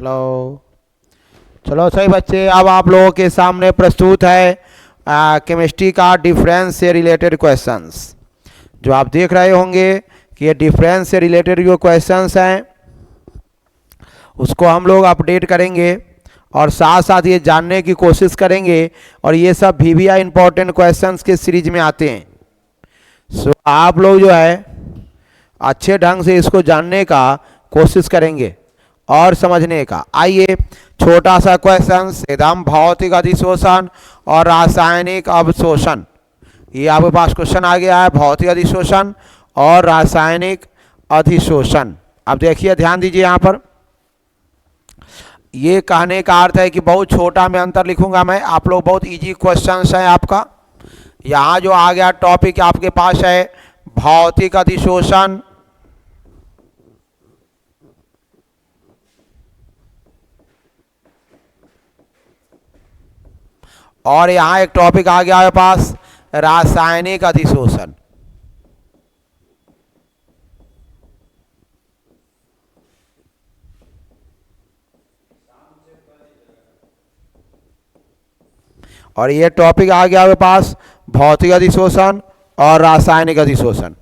Hello. चलो सही बच्चे, अब आप लोगों के सामने प्रस्तुत है केमिस्ट्री का डिफरेंस से रिलेटेड क्वेश्चंस। जो आप देख रहे होंगे कि ये डिफरेंस से रिलेटेड जो क्वेश्चंस हैं उसको हम लोग अपडेट करेंगे और साथ साथ ये जानने की कोशिश करेंगे, और ये सब VVI इंपॉर्टेंट क्वेश्चंस के सीरीज में आते हैं। सो आप लोग जो है अच्छे ढंग से इसको जानने का कोशिश करेंगे और समझने का। आइए छोटा सा क्वेश्चन, एकदम भौतिक अधिशोषण और रासायनिक अवशोषण। ये आपके पास क्वेश्चन आ गया है, भौतिक अधिशोषण और रासायनिक अधिशोषण। अब देखिए ध्यान दीजिए यहाँ पर, ये कहने का अर्थ है कि बहुत छोटा में अंतर लिखूंगा मैं, आप लोग बहुत इजी क्वेश्चंस है आपका। यहाँ जो आ गया टॉपिक आपके पास है भौतिक अधिशोषण और यहाँ एक टॉपिक आ गया है पास रासायनिक अधिशोषण। और ये टॉपिक आ गया है पास भौतिक अधिशोषण और रासायनिक अधिशोषण।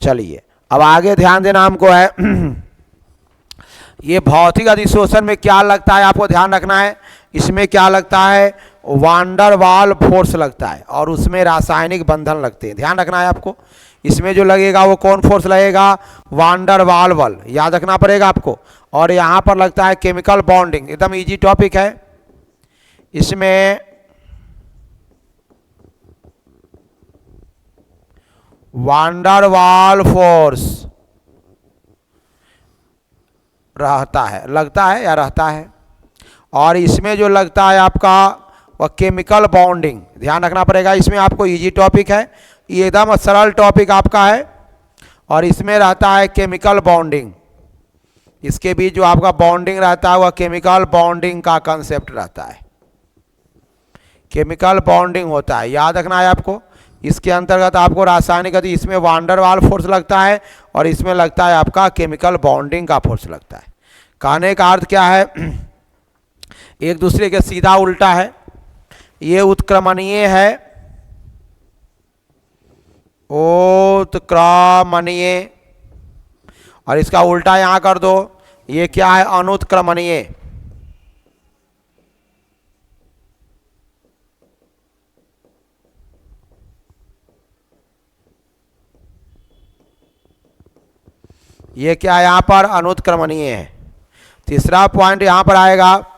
चलिए अब आगे ध्यान देना हमको है ये भौतिक अधिशोषण में क्या लगता है, आपको ध्यान रखना है। इसमें क्या लगता है, वांडर वाल फोर्स लगता है, और उसमें रासायनिक बंधन लगते हैं। ध्यान रखना है आपको, इसमें जो लगेगा वो कौन फोर्स लगेगा, वांडर वाल बल, याद रखना पड़ेगा आपको। और यहाँ पर लगता है केमिकल बॉन्डिंग, एकदम इजी टॉपिक है। इसमें वांडर वाल फोर्स रहता है, लगता है या रहता है। और इसमें जो लगता है आपका वह केमिकल बॉन्डिंग, ध्यान रखना पड़ेगा। इसमें आपको इजी टॉपिक है, ये एकदम सरल टॉपिक आपका है। और इसमें रहता है केमिकल बॉन्डिंग, इसके बीच जो आपका बॉन्डिंग रहता है वह केमिकल बॉन्डिंग का कंसेप्ट रहता है, केमिकल बॉन्डिंग होता है, याद रखना है आपको। इसके अंतर्गत आपको रासायनिक अधि, इसमें वांडर वाल फोर्स लगता है और इसमें लगता है आपका केमिकल बॉन्डिंग का फोर्स लगता है। कहने का अर्थ क्या है, एक दूसरे के सीधा उल्टा है। ये उत्क्रमणीय है, उत्क्रमणीय, और इसका उल्टा यहां कर दो, ये क्या है, अनुत्क्रमणीय। ये क्या है यहाँ पर, अनुत्क्रमणीय है। तीसरा पॉइंट यहाँ पर आएगा,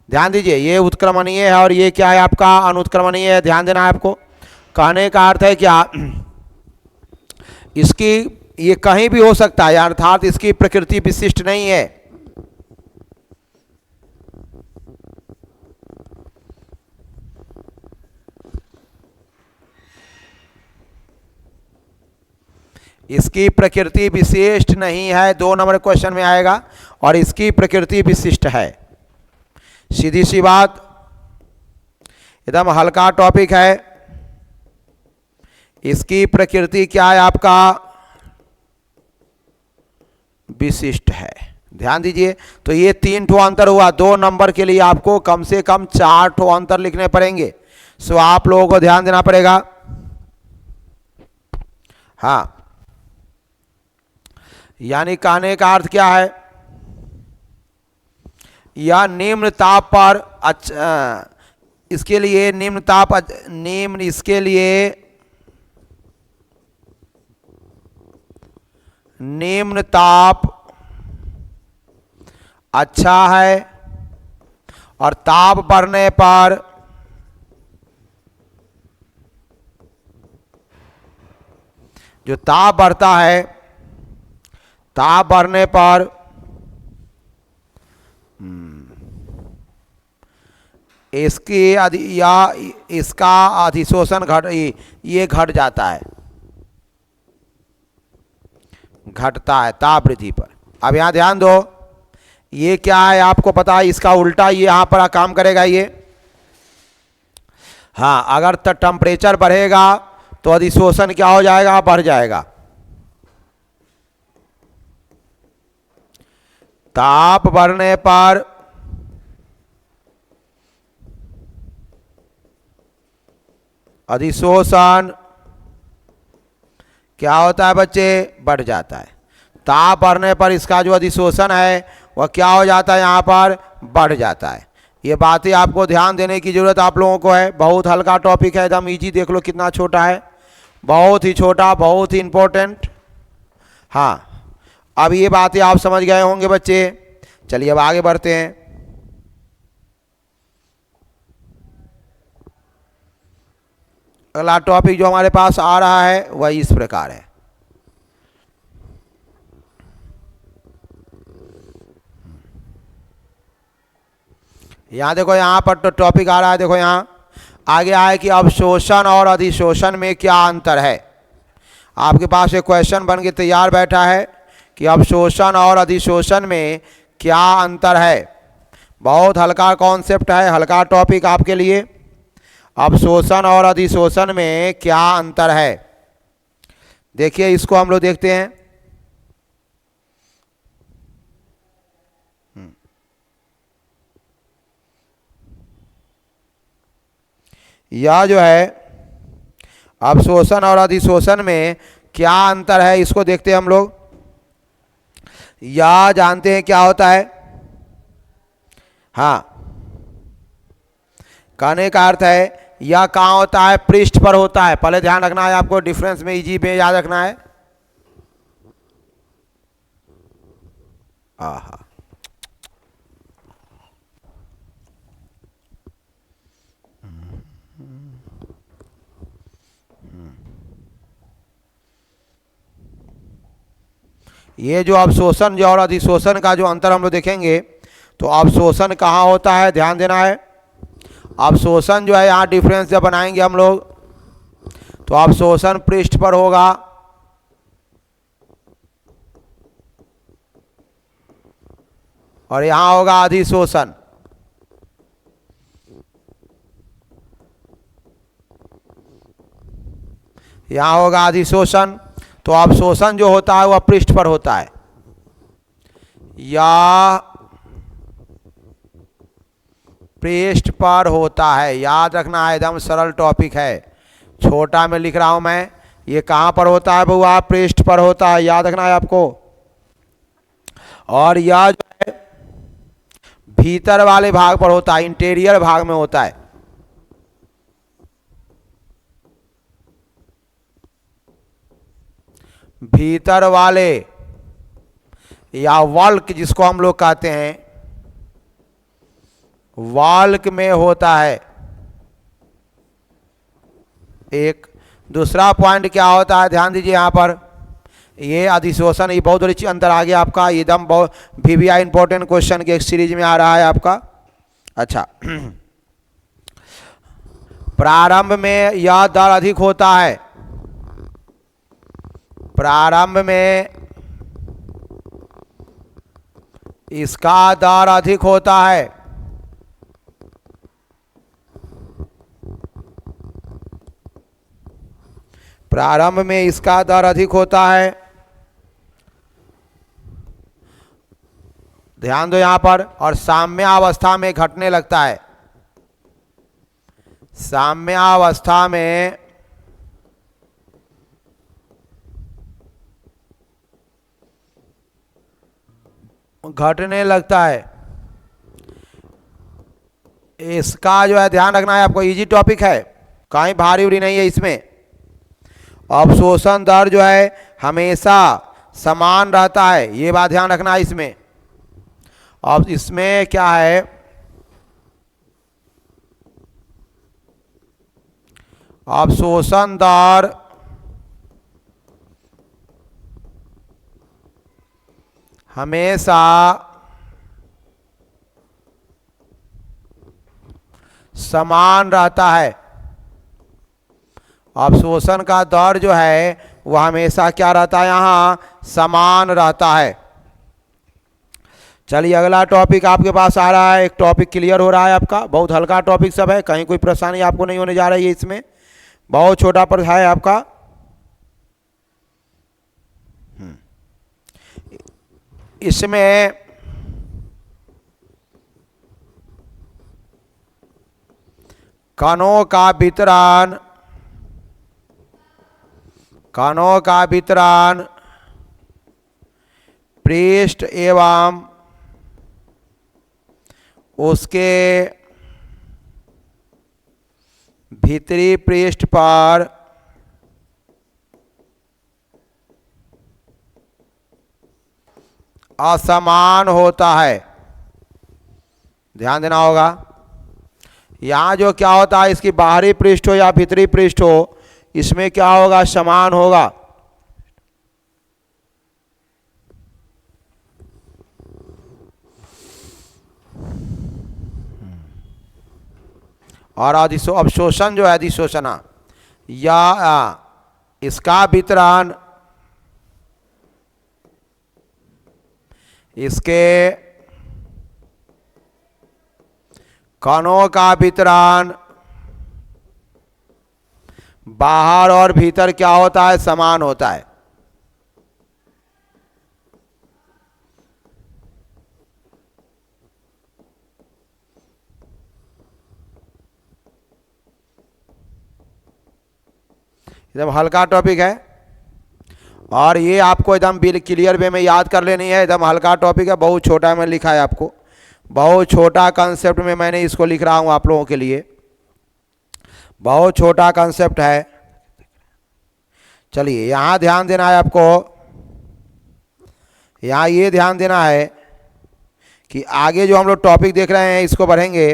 ध्यान दीजिए, ये उत्क्रमणीय है और ये क्या है आपका, अनुत्क्रमणीय है। ध्यान देना है आपको। कहने का अर्थ है क्या, इसकी ये कहीं भी हो सकता है, अर्थात इसकी प्रकृति विशिष्ट नहीं है। इसकी प्रकृति विशिष्ट नहीं है, 2 नंबर क्वेश्चन में आएगा। और इसकी प्रकृति विशिष्ट है, सीधी सी बात, एकदम हल्का टॉपिक है। इसकी प्रकृति क्या है आपका, विशिष्ट है। ध्यान दीजिए, तो ये 3 ठो अंतर हुआ। 2 नंबर के लिए आपको कम से कम 4 ठो अंतर लिखने पड़ेंगे। सो आप लोगों को ध्यान देना पड़ेगा। हाँ, यानी कहने का अर्थ क्या है, या निम्न ताप पर, अच्छा इसके लिए निम्न ताप, निम्न इसके लिए निम्न ताप अच्छा है, और ताप बढ़ने पर जो ताप बढ़ता है, ताप बढ़ने पर इसकी या इसका अधिशोषण ये घट जाता है, घटता है ताप वृद्धि पर। अब यहाँ ध्यान दो, ये क्या है आपको पता है, इसका उल्टा ये यहाँ पर काम करेगा ये। हाँ, अगर टेम्परेचर बढ़ेगा तो अधिशोषण क्या हो जाएगा, बढ़ जाएगा। ताप बढ़ने पर अधिशोषण क्या होता है बच्चे, बढ़ जाता है। ताप बढ़ने पर इसका जो अधिशोषण है वह क्या हो जाता है, यहाँ पर बढ़ जाता है। ये बातें आपको ध्यान देने की जरूरत आप लोगों को है। बहुत हल्का टॉपिक है, एकदम इजी, देख लो कितना छोटा है, बहुत ही छोटा, बहुत ही इंपॉर्टेंट। हाँ, अब ये बातें आप समझ गए होंगे बच्चे। चलिए अब आगे बढ़ते हैं। अगला टॉपिक जो हमारे पास आ रहा है वह इस प्रकार है। यहाँ देखो, यहाँ पर तो टॉपिक आ रहा है, देखो यहाँ आगे आए कि अवशोषण और अधिशोषण में क्या अंतर है। आपके पास एक क्वेश्चन बन के तैयार बैठा है कि अवशोषण और अधिशोषण में क्या अंतर है। बहुत हल्का कॉन्सेप्ट है, हल्का टॉपिक आपके लिए। अवशोषण और अधिशोषण में क्या अंतर है, देखिए इसको हम लोग देखते हैं। यह जो है अवशोषण और अधिशोषण में क्या अंतर है, इसको देखते हैं हम लोग। यह जानते हैं क्या होता है। हाँ, कहने का अर्थ है यह कहाँ होता है, पृष्ठ पर होता है। पहले ध्यान रखना है आपको, डिफरेंस में इजी में याद रखना है। आहा, ये जो अवशोषण जो और अधिशोषण का जो अंतर हम लोग देखेंगे, तो अवशोषण कहाँ होता है, ध्यान देना है। अवशोषण जो है यहाँ डिफरेंस जब बनाएंगे हम लोग, तो अवशोषण पृष्ठ पर होगा और यहाँ होगा अधिशोषण। यहाँ होगा अधिशोषण। तो अवशोषण जो होता है वह पृष्ठ पर होता है, या पृष्ठ पर होता है। याद रखना है, एकदम सरल टॉपिक है, छोटा में लिख रहा हूं मैं। ये कहां पर होता है बुआ, पृष्ठ पर होता है, याद रखना है आपको। और यह जो है भीतर वाले भाग पर होता है, इंटीरियर भाग में होता है। भीतर वाले या वल्क जिसको हम लोग कहते हैं, वाल्क में होता है। एक दूसरा पॉइंट क्या होता है, ध्यान दीजिए यहाँ पर, ये अधिशोषण, ये बहुत अच्छी अंतर आ गया आपका, एकदम बहुत VVI इंपॉर्टेंट क्वेश्चन के एक सीरीज में आ रहा है आपका। अच्छा, प्रारंभ में यह दर अधिक होता है। प्रारंभ में इसका दर अधिक होता है। प्रारंभ में इसका दर अधिक होता है, ध्यान दो यहां पर। और साम्यावस्था में घटने लगता है। साम्यावस्था में घटने लगता है। इसका जो है ध्यान रखना है आपको, इजी टॉपिक है, कहीं भारी उरी नहीं है इसमें। अवशोषण दर जो है हमेशा समान रहता है, ये बात ध्यान रखना है इसमें। अब इसमें क्या है, अवशोषण दर हमेशा समान रहता है। अवशोषण का दर जो है वह हमेशा क्या रहता है, यहाँ समान रहता है। चलिए अगला टॉपिक आपके पास आ रहा है। एक टॉपिक क्लियर हो रहा है आपका, बहुत हल्का टॉपिक सब है, कहीं कोई परेशानी आपको नहीं होने जा रही है इसमें, बहुत छोटा पर है आपका। इसमें कणों का वितरण पृष्ठ एवं उसके भीतरी पृष्ठ पर असमान होता है। ध्यान देना होगा, यहां जो क्या होता है, इसकी बाहरी पृष्ठ हो या भीतरी पृष्ठ हो, इसमें क्या होगा, समान होगा। और अवशोषण जो है, अधिशोषणा या इसका वितरण इसके कणों का वितरण बाहर और भीतर क्या होता है, समान होता है। एकदम हल्का टॉपिक है और ये आपको एकदम क्लियर वे में याद कर लेनी है। एकदम हल्का टॉपिक है, बहुत छोटा में लिखा है आपको, बहुत छोटा कंसेप्ट में मैंने इसको लिख रहा हूं आप लोगों के लिए, बहुत छोटा कंसेप्ट है। चलिए यहां ध्यान देना है आपको, यहां ये ध्यान देना है कि आगे जो हम लोग टॉपिक देख रहे हैं इसको बढ़ेंगे।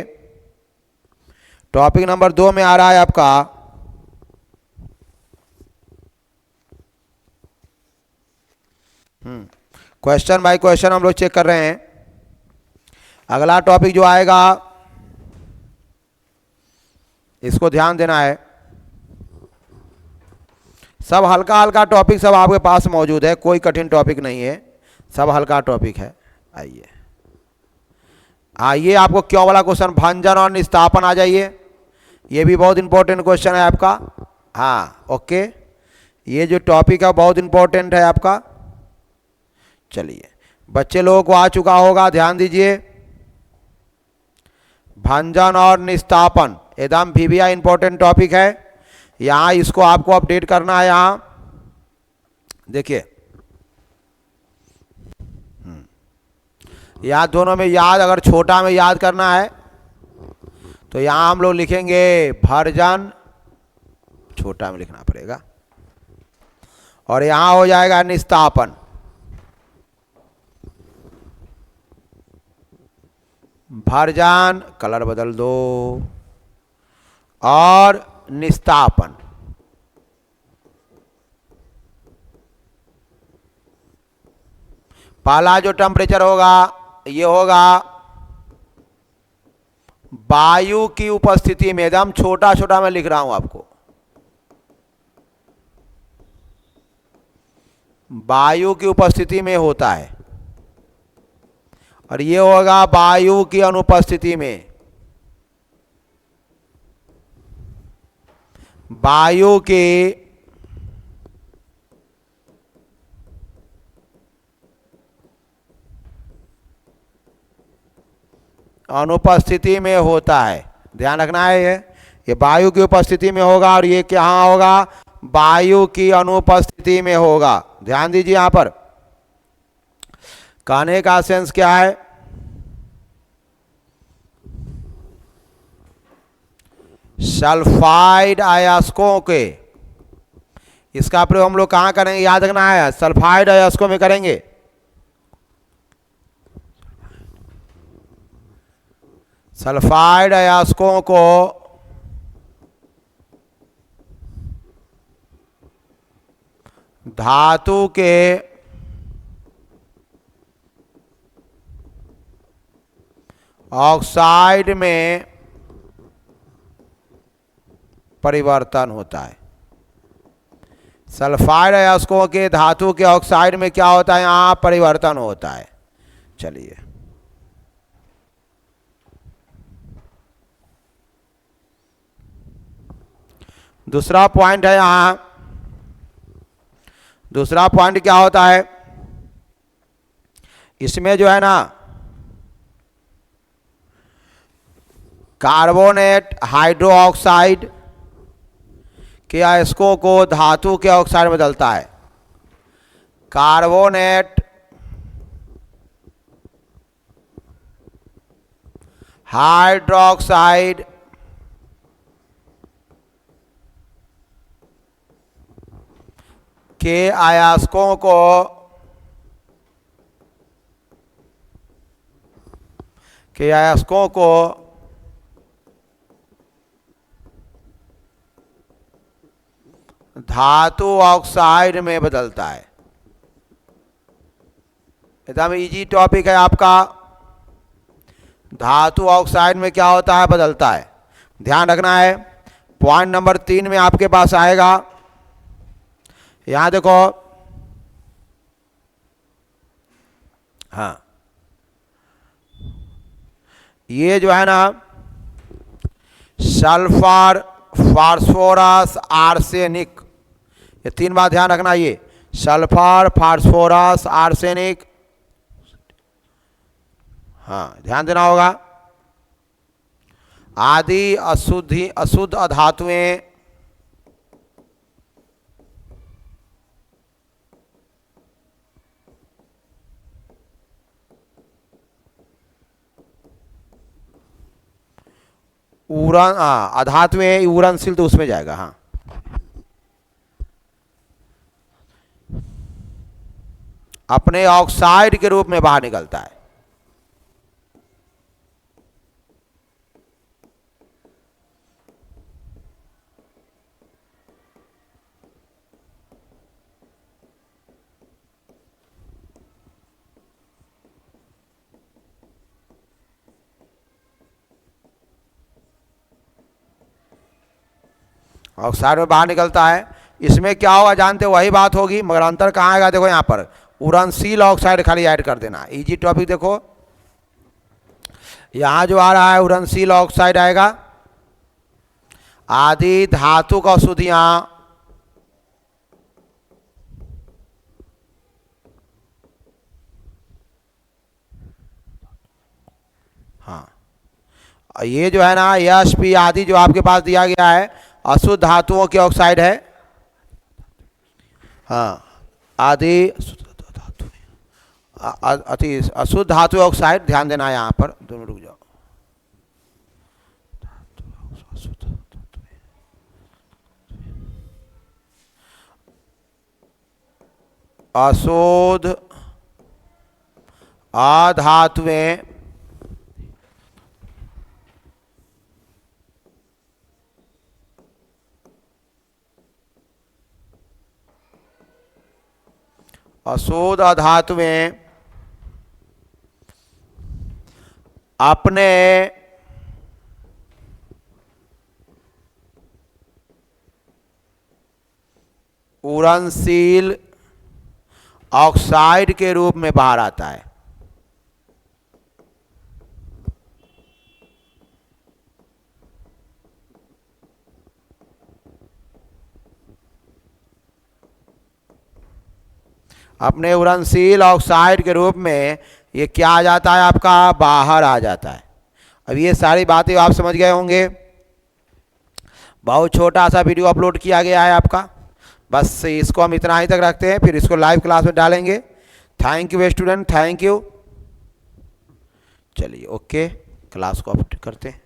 टॉपिक नंबर 2 में आ रहा है आपका क्वेश्चन बाय क्वेश्चन हम लोग चेक कर रहे हैं। अगला टॉपिक जो आएगा इसको ध्यान देना है। सब हल्का हल्का टॉपिक सब आपके पास मौजूद है, कोई कठिन टॉपिक नहीं है, सब हल्का टॉपिक है। आइए आइए आपको क्यों वाला क्वेश्चन, भंजन और निस्तापन आ जाइए, ये भी बहुत इंपॉर्टेंट क्वेश्चन है आपका। हाँ ओके, ये जो टॉपिक है बहुत इंपॉर्टेंट है आपका। चलिए बच्चे लोगों को आ चुका होगा, ध्यान दीजिए। भंजन और निस्तापन एकदम वीवीआई इंपॉर्टेंट टॉपिक है, यहां इसको आपको अपडेट करना है। यहां देखिए यहां दोनों में याद, अगर छोटा में याद करना है तो यहां हम लोग लिखेंगे भर्जन, छोटा में लिखना पड़ेगा, और यहां हो जाएगा निस्तापन। भर्जन कलर बदल दो और निस्तापन। पहला जो टेम्परेचर होगा ये होगा वायु की उपस्थिति में, एकदम छोटा छोटा मैं लिख रहा हूं आपको, वायु की उपस्थिति में होता है। और ये होगा वायु की अनुपस्थिति में, वायु की अनुपस्थिति में होता है। ध्यान रखना है, ये वायु की उपस्थिति में होगा और ये कहाँ होगा, वायु की अनुपस्थिति में होगा। ध्यान दीजिए यहां पर कहने का सेंस क्या है, सल्फाइड अयस्कों के, इसका प्रयोग हम लोग कहां करेंगे, याद रखना है, सल्फाइड अयस्कों में करेंगे। सल्फाइड अयस्कों को धातु के ऑक्साइड में परिवर्तन होता है। सल्फाइड अयस्कों के धातु के ऑक्साइड में क्या होता है, यहां परिवर्तन होता है। चलिए दूसरा पॉइंट है, यहां दूसरा पॉइंट क्या होता है, इसमें जो है ना कार्बोनेट हाइड्रोक्साइड के अयस्कों को धातु के ऑक्साइड में बदलता है। कार्बोनेट हाइड्रोक्साइड के अयस्कों को धातु ऑक्साइड में बदलता है। एकदम इजी टॉपिक है आपका। धातु ऑक्साइड में क्या होता है, बदलता है। ध्यान रखना है। पॉइंट नंबर 3 में आपके पास आएगा, यहां देखो, हाँ, ये जो है ना सल्फर, फास्फोरस, आर्सेनिक, ये 3 बात ध्यान रखना। ये सल्फर, फास्फोरस, आर्सेनिक, हाँ ध्यान देना होगा, आदि अशुद्ध धातुएं उड़न, अधातुएं उड़नशील, तो उसमें जाएगा। हाँ, अपने ऑक्साइड के रूप में बाहर निकलता है। ऑक्साइड में बाहर निकलता है। इसमें क्या होगा जानते हो, वही बात होगी, मगर अंतर कहाँ आएगा, देखो यहाँ पर उड़नशील ऑक्साइड खाली ऐड कर देना। इजी टॉपिक देखो, यहाँ जो आ रहा है उड़नशील ऑक्साइड आएगा, आदि धातु का अशुद्धियां हाँ, ये जो है ना यश पी आदि जो आपके पास दिया गया है, अशुद्ध धातुओं के ऑक्साइड है। हाँ, आदि अति अशुद्ध धातु ऑक्साइड, ध्यान देना है यहाँ पर। दोनों रुक जाओ, अशुद्ध अधातुएं अपने उड़नशील ऑक्साइड के रूप में बाहर आता है। अपने उड़नशील ऑक्साइड के रूप में ये क्या आ जाता है, आपका बाहर आ जाता है। अब ये सारी बातें आप समझ गए होंगे। बहुत छोटा सा वीडियो अपलोड किया गया है आपका, बस इसको हम इतना ही तक रखते हैं, फिर इसको लाइव क्लास में डालेंगे। Thank you student, thank you. चलिए ओके, क्लास को अप करते हैं।